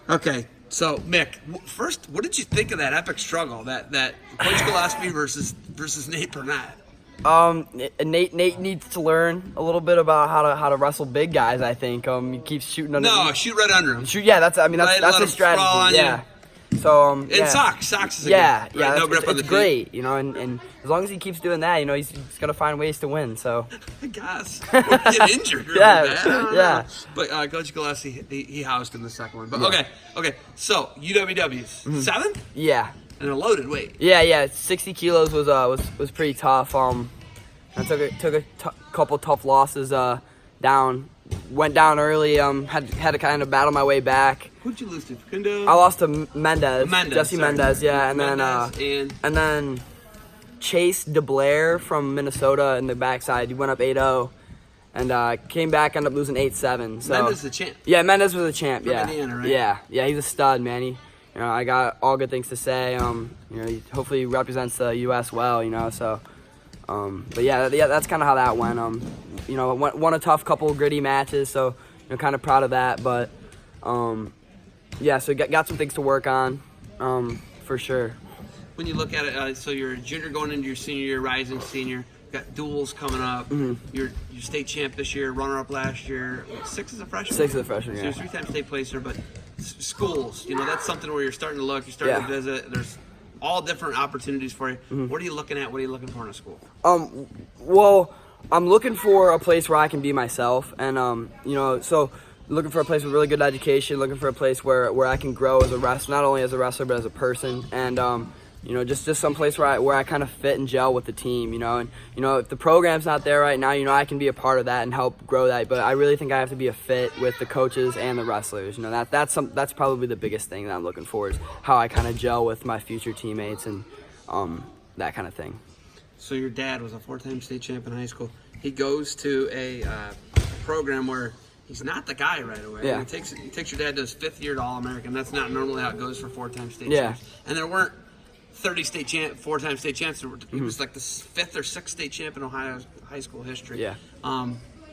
Okay, so Mick, first, what did you think of that epic struggle, that Coach Gillespie versus Nate Burnett? Nate needs to learn a little bit about how to wrestle big guys. I think he keeps shooting under. No, shoot right under him. Shoot, yeah. That's Let his him sprawl on strategy. Yeah. So And yeah. socks is Yeah, good, right? yeah, No grip on the it's feet. great, and as long as he keeps doing that, he's gonna find ways to win. So I guess. Or get injured. Really Yeah, bad. I don't yeah. know. But Coach Gillespie, he housed in the second one. But okay. So UWW's 7th yeah, and a loaded weight. yeah. 60 kilos was pretty tough. I took a couple tough losses down. Went down early. Had to kind of battle my way back. Who'd you lose to? Facundo? I lost to Mendez, Jesse sorry. Mendez, yeah, and Mendez and then Chase DeBlair from Minnesota in the backside. He went up 8-0, and came back, ended up losing 8-7. So Mendez the champ. yeah, Mendez was the champ. From Yeah, Indiana, right? yeah, he's a stud, man. I got all good things to say. He hopefully represents the U.S. well. So. But yeah, that's kind of how that went. Won a tough couple gritty matches, so kind of proud of that. But yeah, so got some things to work on, for sure. When you look at it, so you're a junior going into your senior year, rising senior. Got duels coming up. You're state champ this year, runner up last year. 6 as a freshman. 6 as a freshman. So Yeah. you're 3-time state placer, but schools, that's something where you're starting to look. You're starting to visit. There's all different opportunities for you. What are you looking at? What are you looking for in a school? Well, I'm looking for a place where I can be myself, and so looking for a place with really good education, looking for a place where I can grow as a wrestler, not only as a wrestler but as a person, and just some place where I kind of fit and gel with the team, and if the program's not there right now, I can be a part of that and help grow that, but I really think I have to be a fit with the coaches and the wrestlers. That's probably the biggest thing that I'm looking for, is how I kind of gel with my future teammates and that kind of thing. So your dad was a 4-time state champ in high school. He goes to a program where he's not the guy right away. Yeah. He takes your dad to his 5th year to All-American. That's not normally how it goes for 4-time state Yeah. champs. And there weren't 4-time state champs. He was like the 5th or 6th state champ in Ohio's high school history. Yeah.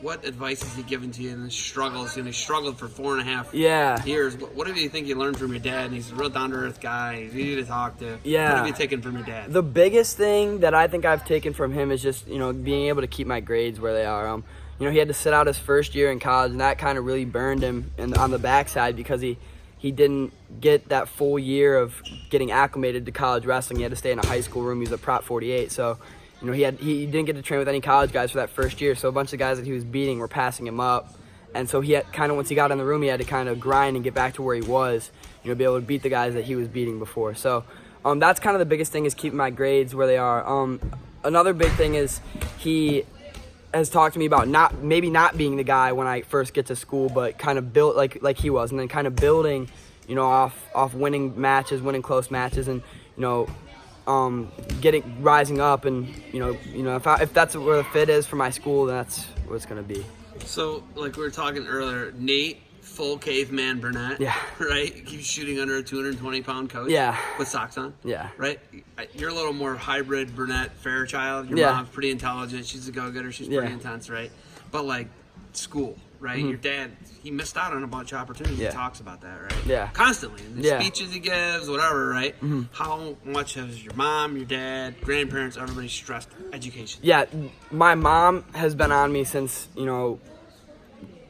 What advice has he given to you in the struggles? He struggled for 4.5 Yeah. years. What do you think you learned from your dad? And he's a real down-to-earth guy. He's easy to talk to. Yeah. What have you taken from your dad? The biggest thing that I think I've taken from him is just, being able to keep my grades where they are. He had to sit out his first year in college, and that kind of really burned him on the backside, because he didn't get that full year of getting acclimated to college wrestling. He had to stay in a high school room. He was a Prop 48, so he didn't get to train with any college guys for that first year. So a bunch of guys that he was beating were passing him up, and so he had once he got in the room, he had to kind of grind and get back to where he was, be able to beat the guys that he was beating before. So that's kind of the biggest thing, is keeping my grades where they are. Another big thing is he has talked to me about not being the guy when I first get to school, but kind of built like he was, and then kind of building, off winning matches, winning close matches, and rising up, and if that's where the fit is for my school, then that's what it's gonna be. So, like we were talking earlier, Nate, full caveman Burnett. Yeah. Right? He keeps shooting under a 220-pound coach. Yeah. With socks on. Yeah. Right? You're a little more hybrid Burnett Fairchild. Your Yeah. mom's pretty intelligent. She's a go-getter. She's pretty intense, right? But, like, school, right? Your dad, he missed out on a bunch of opportunities. Yeah. He talks about that, right? Yeah. Constantly. In the Yeah. speeches he gives, whatever, right? How much has your mom, your dad, grandparents, everybody stressed education? Yeah, my mom has been on me since,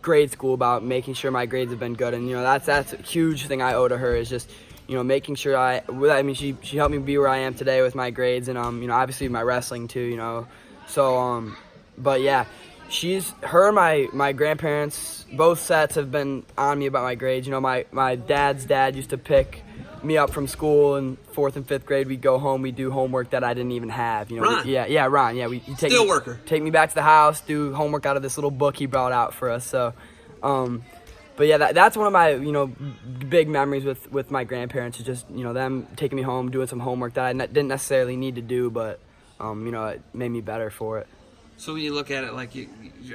grade school about making sure my grades have been good, and that's a huge thing I owe to her, is just making sure she helped me be where I am today with my grades, and obviously my wrestling too, so but yeah, her and my grandparents, both sets, have been on me about my grades. My dad's dad used to pick me up from school in 4th and 5th grade. We'd go home, we'd do homework that I didn't even have. Ron. Ron. Yeah, he'd Steel worker. Take me back to the house, do homework out of this little book he brought out for us. So, but yeah, that's one of my big memories with my grandparents, is just them taking me home, doing some homework that I didn't necessarily need to do, but it made me better for it. So when you look at it, like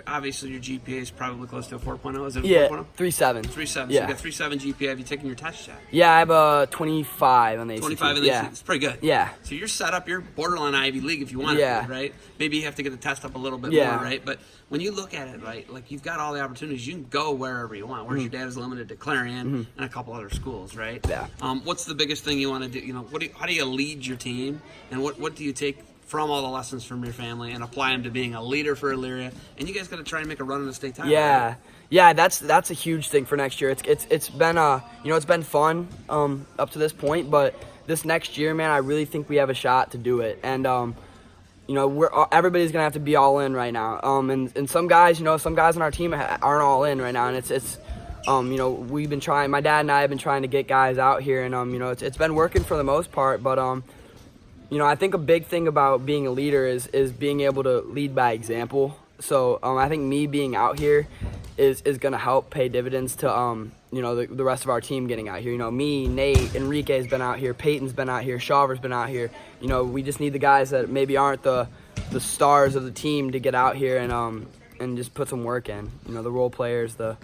obviously your GPA is probably close to a 4.0. Is it a Yeah, 4.0? 3.7. 3.7. So Yeah. you got 3.7 GPA. Have you taken your test yet? Yeah, I have a 25 on the ACT. 25 in the ACT. It's pretty good. Yeah. So you're set up. You're borderline Ivy League if you want Yeah. it, right? Maybe you have to get the test up a little bit Yeah. more, right? But when you look at it, right, like you've got all the opportunities. You can go wherever you want. Whereas your dad is limited to Clarion and a couple other schools, right? Yeah. What's the biggest thing you want to do? You know, how do you lead your team, and what do you take from all the lessons from your family and apply them to being a leader for Elyria? And you guys got to try and make a run in the state title. Yeah, right? yeah, that's a huge thing for next year. It's been it's been fun up to this point, but this next year, man, I really think we have a shot to do it. And everybody's gonna have to be all in right now. And some guys, some guys on our team aren't all in right now, and it's we've been trying. My dad and I have been trying to get guys out here, and it's been working for the most part, but I think a big thing about being a leader is being able to lead by example. So I think me being out here is going to help pay dividends to the rest of our team getting out here. Me, Nate, Enrique's been out here, Peyton's been out here, Shaver's been out here. We just need the guys that maybe aren't the stars of the team to get out here and just put some work in. The role players, the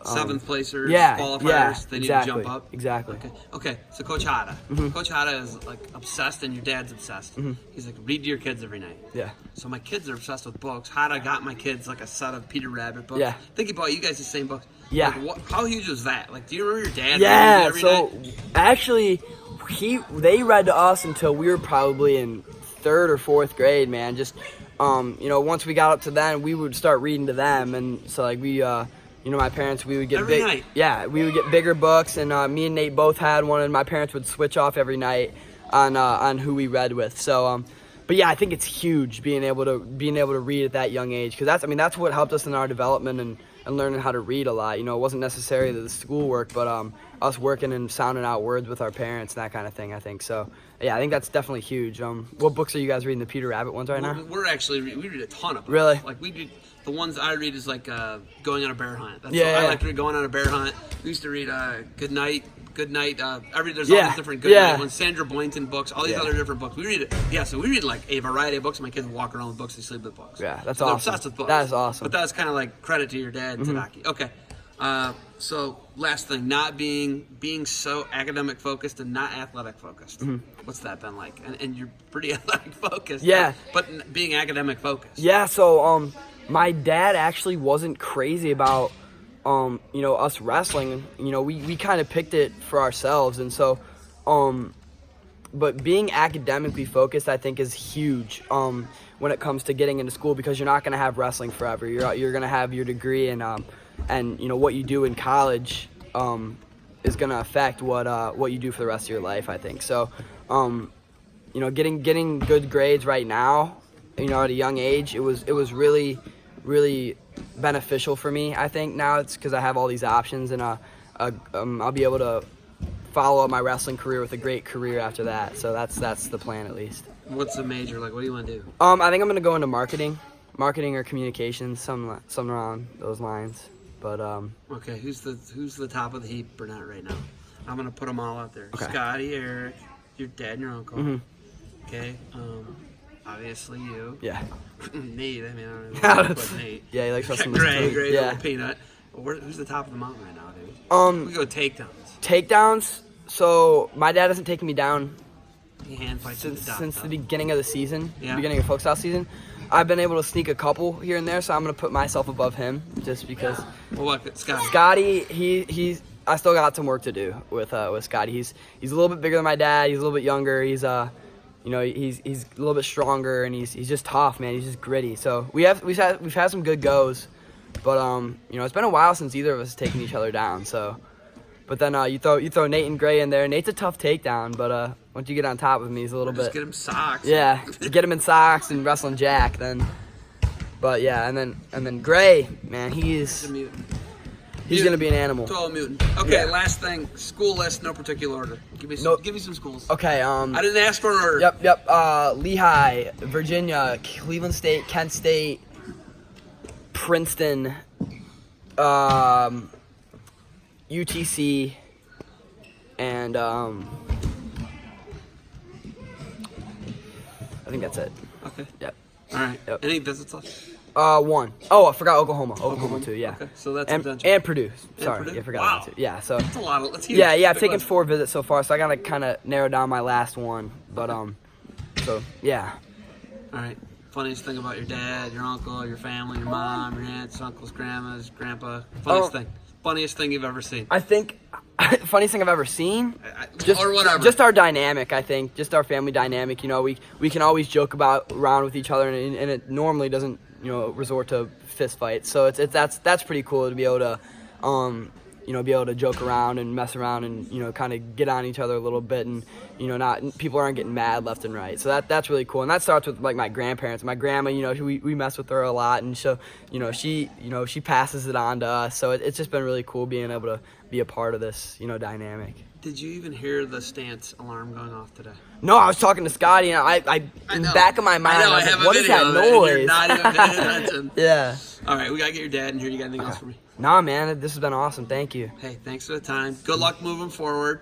seventh placers, qualifiers, yeah, they need exactly, to jump up. Exactly. Okay. So Coach Hada. Coach Hada is like obsessed, and your dad's obsessed. He's like, read to your kids every night. Yeah. So my kids are obsessed with books. Hada got my kids like a set of Peter Rabbit books. Yeah. I think he bought you guys the same books. Yeah. Like, how huge was that? Like, do you remember your dad? Yeah. Every So night? actually, they read to us until we were probably in 3rd or 4th grade, man. Just once we got up to then, we would start reading to them, and so like we. My parents, we would get every night. Yeah, we would get bigger books, and me and Nate both had one, and my parents would switch off every night on who we read with. So, but yeah, I think it's huge being able to read at that young age, because that's what helped us in our development and learning how to read a lot. It wasn't necessarily the schoolwork, but us working and sounding out words with our parents and that kind of thing. I think so. Yeah, I think that's definitely huge. What books are you guys reading? The Peter Rabbit ones right now? We're actually we read a ton of books. Really? Like we do. The ones I read is like going on a bear hunt. That's Yeah, what I yeah. like to read, going on a bear hunt. We used to read Good Night. There's all Yeah, these different Good yeah. Night ones, Sandra Boynton books, all these Yeah. other different books. We read it. Yeah, so we read like a variety of books. My kids walk around with books, they sleep with books. Yeah, that's So they're awesome. obsessed with books. That is awesome. But that's kind of like credit to your dad and Tadaki. Okay. So last thing, not being so academic focused and not athletic focused. What's that been like? And you're pretty athletic focused. Yeah. But being academic focused. Yeah, so my dad actually wasn't crazy about us wrestling. We kind of picked it for ourselves, and so but being academically focused, I think, is huge when it comes to getting into school, because you're not going to have wrestling forever. You're going to have your degree, and what you do in college is going to affect what you do for the rest of your life, I think. So getting good grades right now, at a young age, it was really, really beneficial for me. I think now it's because I have all these options, and I'll be able to follow up my wrestling career with a great career after that. So that's the plan, at least. What's the major? Like, what do you want to do? I think I'm gonna go into marketing or communications, some around those lines. But Okay, who's the top of the heap, Burnett, right now? I'm gonna put them all out there. Okay. Scotty, Eric, your dad and your uncle. Okay. Obviously you. yeah, Nate. I mean, I don't know what Nate. yeah, he likes wrestling. Greg, Yeah. little peanut. Who's the top of the mountain right now, dude? We go takedowns. Takedowns. So my dad hasn't taken me down He hand fights at since the the beginning of the season, Yeah. beginning of folk style season. I've been able to sneak a couple here and there, so I'm gonna put myself above him just because. Well, what, Scotty? Scotty, he's I still got some work to do with Scotty. He's a little bit bigger than my dad. He's a little bit younger. He's he's a little bit stronger, and he's just tough, man. He's just gritty. So we've had some good goes, but it's been a while since either of us has taken each other down. So, but then you throw Nate and Gray in there. Nate's a tough takedown, but once you get on top of me, he's a little Just bit. get him socks. Yeah, get him in socks and wrestling Jack then. But yeah, and then Gray, man, he's gonna be an animal. Total mutant. Okay, Yeah. last thing. School list, no particular order. Give me some schools. Okay. I didn't ask for an order. Yep. Lehigh, Virginia, Cleveland State, Kent State, Princeton, UTC, and I think that's it. Okay. Yep. All right. Yep. Any visits left? One. Oh, I forgot Oklahoma too. Yeah. Okay. So that's and Purdue. Sorry, Purdue? I forgot Wow. that too. Yeah. So. That's a lot of. That's huge. Yeah, I've Big taken list. 4 visits so far, so I gotta kind of narrow down my last one. But so yeah. All right. Funniest thing about your dad, your uncle, your family, your mom, your aunts, uncles, grandmas, grandpa. Funniest thing. Funniest thing you've ever seen. I think funniest thing I've ever seen, Or whatever. just our dynamic. I think just our family dynamic. You know, we can always joke around with each other, and it normally doesn't resort to fist fights. So that's pretty cool to be able to be able to joke around and mess around and kind of get on each other a little bit, and not people aren't getting mad left and right. So that's really cool, and that starts with like my grandparents. My grandma, we mess with her a lot, and so she passes it on to us. So it's just been really cool being able to be a part of this dynamic. Did you even hear the stance alarm going off today? No, I was talking to Scotty, and I in the back of my mind, I was like, what is that noise? You're not even paying attention. Yeah. All right, we gotta get your dad in here. You got anything else for me? Nah, man, this has been awesome. Thank you. Hey, thanks for the time. Good luck moving forward.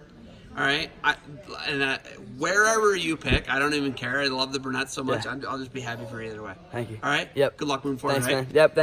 All right, wherever you pick, I don't even care. I love the Burnett so much. Yeah. I'll just be happy for either way. Thank you. All right. Yep. Good luck moving forward. Thanks, right? man. Yep. Thanks.